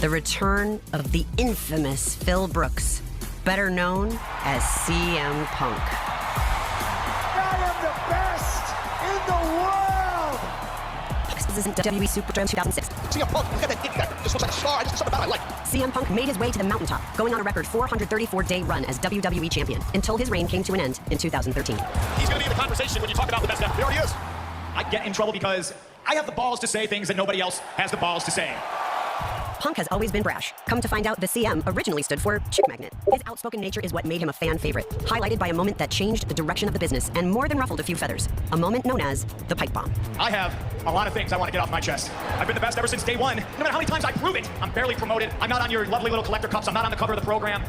the return of the infamous Phil Brooks, better known as CM Punk. I am the best in the world! This isn't WWE Superdome 2006. CM Punk, look at that dick guy. Just looks like a star. I just something about it I like. CM Punk made his way to the mountaintop, going on a record 434-day run as WWE Champion, until his reign came to an end in 2013. He's going to be in the conversation when you talk about the best ever. There he is. I get in trouble because I have the balls to say things that nobody else has the balls to say. Punk has always been brash. Come to find out, the CM originally stood for Chick Magnet. His outspoken nature is what made him a fan favorite, highlighted by a moment that changed the direction of the business and more than ruffled a few feathers. A moment known as the pipe bomb. I have a lot of things I want to get off my chest. I've been the best ever since day one. No matter how many times I prove it, I'm barely promoted. I'm not on your lovely little collector cups. I'm not on the cover of the program.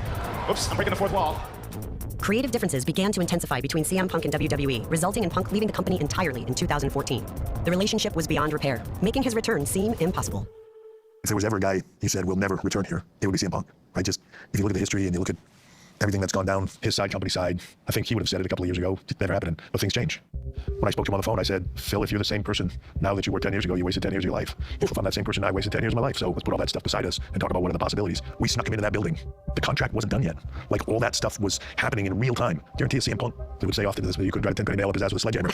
Oops, I'm breaking the fourth wall. Creative differences began to intensify between CM Punk and WWE, resulting in Punk leaving the company entirely in 2014. The relationship was beyond repair, making his return seem impossible. If there was ever a guy you said will never return here, it would be CM Punk, right? Just if you look at the history and you look at everything that's gone down, his side, company side, I think he would have said it a couple of years ago. It never happened, but things change. When I spoke to him on the phone, I said, Phil, if you're the same person now that you were 10 years ago, you wasted 10 years of your life. If I'm that same person, I wasted 10 years of my life. So let's put all that stuff beside us and talk about what are the possibilities. We snuck him into that building. The contract wasn't done yet. Like, all that stuff was happening in real time. Guarantee you CM Punk, they would say often in this video, you couldn't drive a 10-penny nail up his ass with a sledgehammer.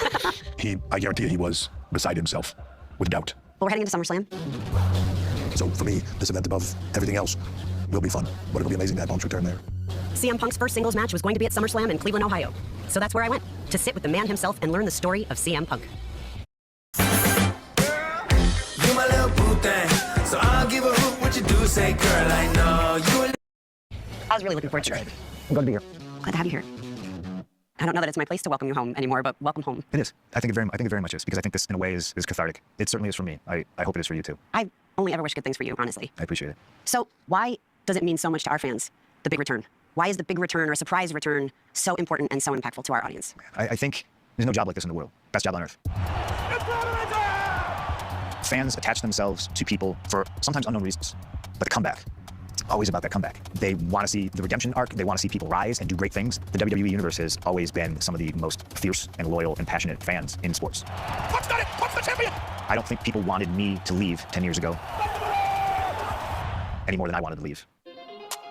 I guarantee you he was beside himself with doubt. Well, we're heading into SummerSlam. So for me, this event above everything else will be fun, but it'll be amazing to have Punk's return there. CM Punk's first singles match was going to be at SummerSlam in Cleveland, Ohio. So that's where I went, to sit with the man himself and learn the story of CM Punk. You my little boo thing, so I'll give a hoot what you do, say girl, I know you. I was really looking forward to it. I'm glad to be here. Glad to have you here. I don't know that it's my place to welcome you home anymore, but welcome home. It is. I think it very much is, because I think this, in a way, is cathartic. It certainly is for me. I hope it is for you, too. I only ever wish good things for you, honestly. I appreciate it. So why does it mean so much to our fans, the big return? Why is the big return or a surprise return so important and so impactful to our audience? I think there's no job like this in the world. Best job on earth. Fans attach themselves to people for sometimes unknown reasons, but the comeback, it's always about that comeback. They want to see the redemption arc. They want to see people rise and do great things. The WWE universe has always been some of the most fierce and loyal and passionate fans in sports. Punk's done it! Punk's the champion! I don't think people wanted me to leave 10 years ago any more than I wanted to leave.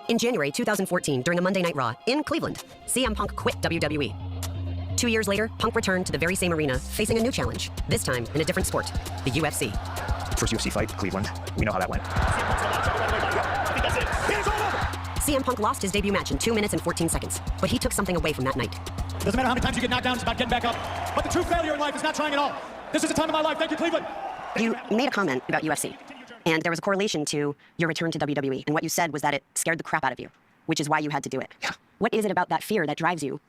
In January 2014, during a Monday Night Raw in Cleveland, CM Punk quit WWE. 2 years later, Punk returned to the very same arena, facing a new challenge, this time in a different sport, the UFC. First UFC fight, Cleveland. We know how that went. CM Punk lost his debut match in 2 minutes and 14 seconds, but he took something away from that night. Doesn't matter how many times you get knocked down, it's about getting back up. But the true failure in life is not trying at all. This is the time of my life. Thank you, Cleveland. You made a comment about UFC, and there was a correlation to your return to WWE, and what you said was that it scared the crap out of you, which is why you had to do it. Yeah. What is it about that fear that drives you?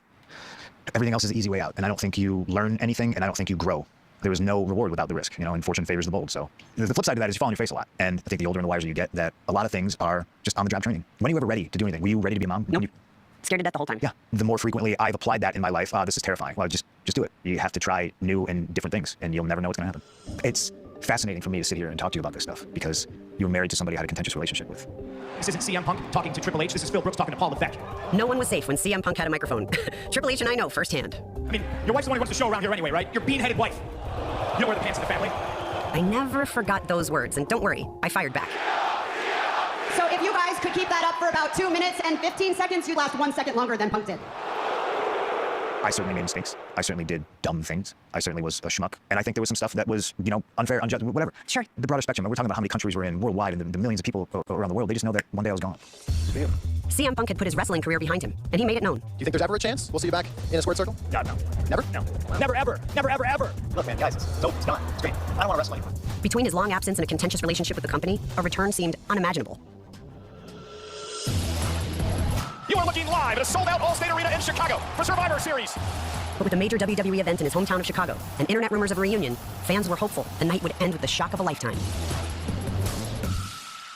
Everything else is the easy way out, and I don't think you learn anything, and I don't think you grow. There is no reward without the risk, and fortune favors the bold. So the flip side of that is you fall on your face a lot. And I think the older and the wiser you get, that a lot of things are just on-the-job training. When are you ever ready to do anything? Were you ready to be a mom? Nope. Scared to death the whole time. Yeah. The more frequently I've applied that in my life, this is terrifying. Well, just do it. You have to try new and different things, and you'll never know what's going to happen. It's fascinating for me to sit here and talk to you about this stuff, because you were married to somebody you had a contentious relationship with. This isn't CM Punk talking to Triple H. This is Phil Brooks talking to Paul Levesque. No one was safe when CM Punk had a microphone. Triple H and I know firsthand. I mean, your wife's the one who runs the show around here anyway, right? Your bean-headed wife. You don't wear the pants in the family. I never forgot those words, and don't worry, I fired back. So if you guys could keep that up for about 2 minutes and 15 seconds, you'd last 1 second longer than Punk did. I certainly made mistakes. I certainly did dumb things. I certainly was a schmuck. And I think there was some stuff that was, unfair, unjust, whatever. Sure. The broader spectrum. We're talking about how many countries we're in worldwide, and the millions of people around the world. They just know that one day I was gone. CM Punk had put his wrestling career behind him, and he made it known. Do you think there's ever a chance we'll see you back in a squared circle? God, no. Never? No. Never, ever. Never, ever, ever. Look, man, guys, it's dope. It's done. It's great. I don't want to wrestle anymore. Between his long absence and a contentious relationship with the company, a return seemed unimaginable. You are looking live at a sold-out All-State Arena in Chicago for Survivor Series. But with a major WWE event in his hometown of Chicago and internet rumors of a reunion, fans were hopeful the night would end with the shock of a lifetime.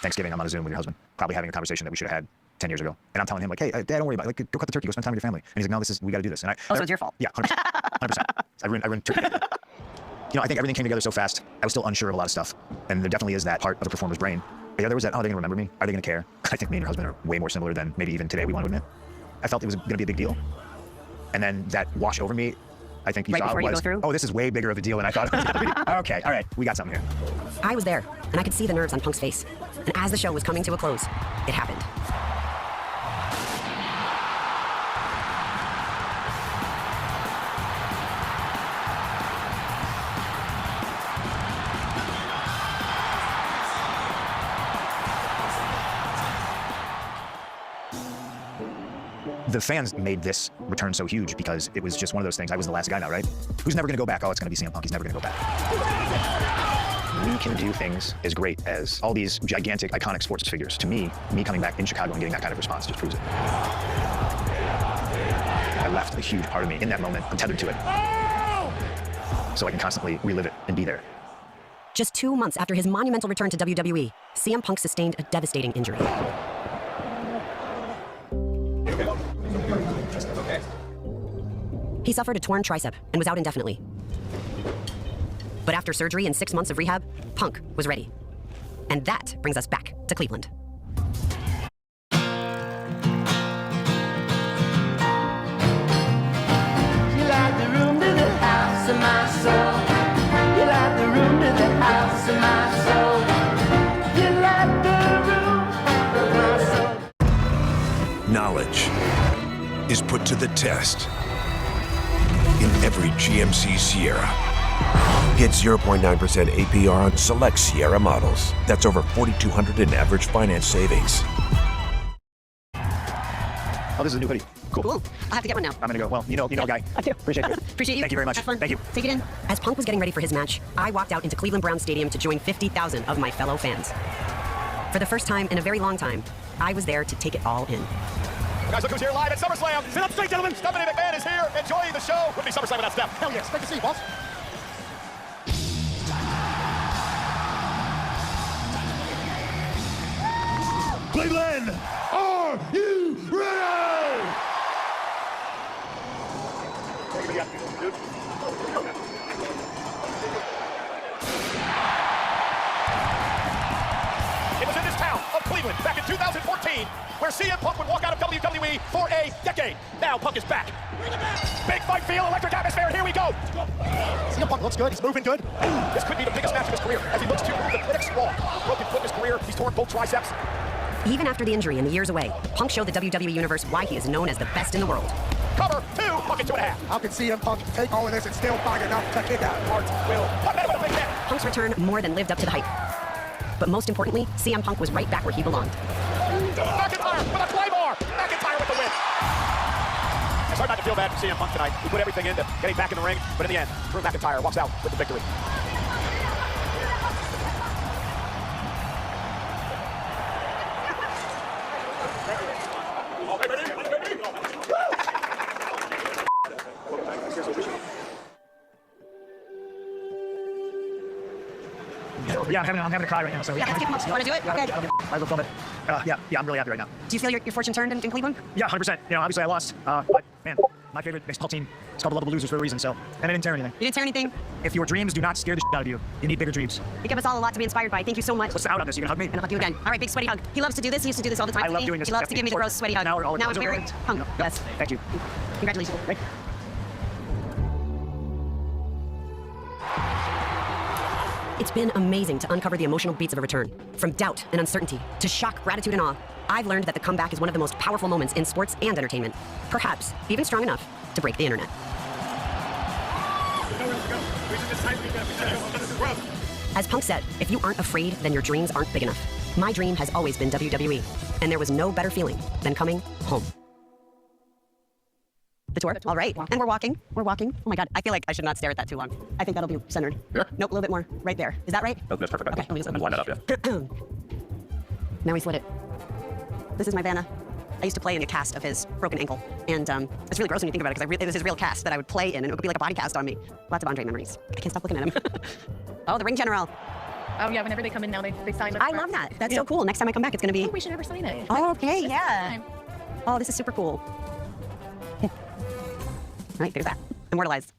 Thanksgiving, I'm on a Zoom with your husband, probably having a conversation that we should have had 10 years ago. And I'm telling him, like, hey, Dad, don't worry about it. Like, go cut the turkey, go spend time with your family. And he's like, no, we got to do this. And so it's your fault. Yeah, 100%. 100%. I ruined turkey. I think everything came together so fast. I was still unsure of a lot of stuff. And there definitely is that part of a performer's brain. The other was that, are they going to remember me? Are they going to care? I think me and your husband are way more similar than maybe even today we want to admit. I felt it was going to be a big deal. And then that washed over me I think you Right thought before you was, go through? oh, this is way bigger of a deal than I thought it was going to be. Okay, all right, we got something here. I was there, and I could see the nerves on Punk's face. And as the show was coming to a close, it happened. The fans made this return so huge because it was just one of those things. I was the last guy now, right? Who's never going to go back? Oh, it's going to be CM Punk. He's never going to go back. We can do things as great as all these gigantic, iconic sports figures. To me coming back in Chicago and getting that kind of response just proves it. I left a huge part of me in that moment. I'm tethered to it. So I can constantly relive it and be there. Just 2 months after his monumental return to WWE, CM Punk sustained a devastating injury. He suffered a torn tricep and was out indefinitely. But after surgery and 6 months of rehab, Punk was ready. And that brings us back to Cleveland. You like the room to the house of my soul. You like the room to the house of my soul. You like the room of my soul. Knowledge is put to the test in every GMC Sierra. Get 0.9% APR on select Sierra models. That's over $4,200 in average finance savings. Oh, this is a new hoodie. Cool. Cool. I'll have to get one now. I'm going to go. Well, you know, guy. I do. Appreciate it. Appreciate you. Thank you very much. Have fun. Thank you. Take it in. As Punk was getting ready for his match, I walked out into Cleveland Browns Stadium to join 50,000 of my fellow fans. For the first time in a very long time, I was there to take it all in. Guys, look who's here live at SummerSlam. Sit up straight, gentlemen. Stephanie McMahon is here, enjoying the show. Wouldn't be SummerSlam without Steph. Hell yes. Great to see you, boss. Cleveland, are you ready? It was in this town of Cleveland back in 2014 where CM Punk would walk out of WWE for a decade. Now Punk is back. Big fight feel, electric atmosphere, and here we go. CM Punk looks good, he's moving good. This could be the biggest match of his career as he looks to the critics wrong. Broken foot in his career, he's torn both triceps. Even after the injury and the years away, Punk showed the WWE Universe why he is known as the best in the world. Cover, 2, Punk at 2.5. How can CM Punk take all of this and still find enough to kick out? Heart will. Put that with a big hit. Punk's return more than lived up to the hype. But most importantly, CM Punk was right back where he belonged. McIntyre with a Claymore. McIntyre with the win. It's hard not to feel bad for CM Punk tonight. He put everything into getting back in the ring, but in the end, Drew McIntyre walks out with the victory. Yeah, I'm having a cry right now. So Yeah, let's keep him up. You want to do it? Okay. I will film it. Yeah, I'm really happy right now. Do you feel your fortune turned in Cleveland? Yeah, 100%. You know, obviously I lost, but man, my favorite baseball team is called the Lovable Losers for a reason. So, and I didn't tear anything. You didn't tear anything? If your dreams do not scare the shit out of you, you need bigger dreams. You give us all a lot to be inspired by. Thank you so much. What's the out on this? You gonna hug me? And I'll hug you again. All right, big sweaty hug. He loves to do this. He used to do this all the time. I to love me. doing this. He loves to give me the gross sweaty hug. Now we're my favorite hug. Yes. Thank you. Congratulations. Thank you. It's been amazing to uncover the emotional beats of a return. From doubt and uncertainty to shock, gratitude, and awe, I've learned that the comeback is one of the most powerful moments in sports and entertainment. Perhaps even strong enough to break the internet. As Punk said, if you aren't afraid, then your dreams aren't big enough. My dream has always been WWE, and there was no better feeling than coming home. The tour? All right. And we're walking. We're walking. Oh my God. I feel like I should not stare at that too long. I think that'll be centered. Yeah. Nope, a little bit more. Right there. Is that right? Oh, that's perfect. Okay, let me just open. Line that up, yeah. Now we split it. This is my Vanna. I used to play in a cast of his broken ankle. And it's really gross when you think about it, because it was his real cast that I would play in, and it would be like a body cast on me. Lots of Andre memories. I can't stop looking at him. Oh, the ring general. Oh yeah, whenever they come in now, they sign. I love that. That's so cool. Next time I come back, it's going to be... Oh, we should never sign it. Oh, okay, yeah. Oh, this is super cool. All right, there's that. Immortalized.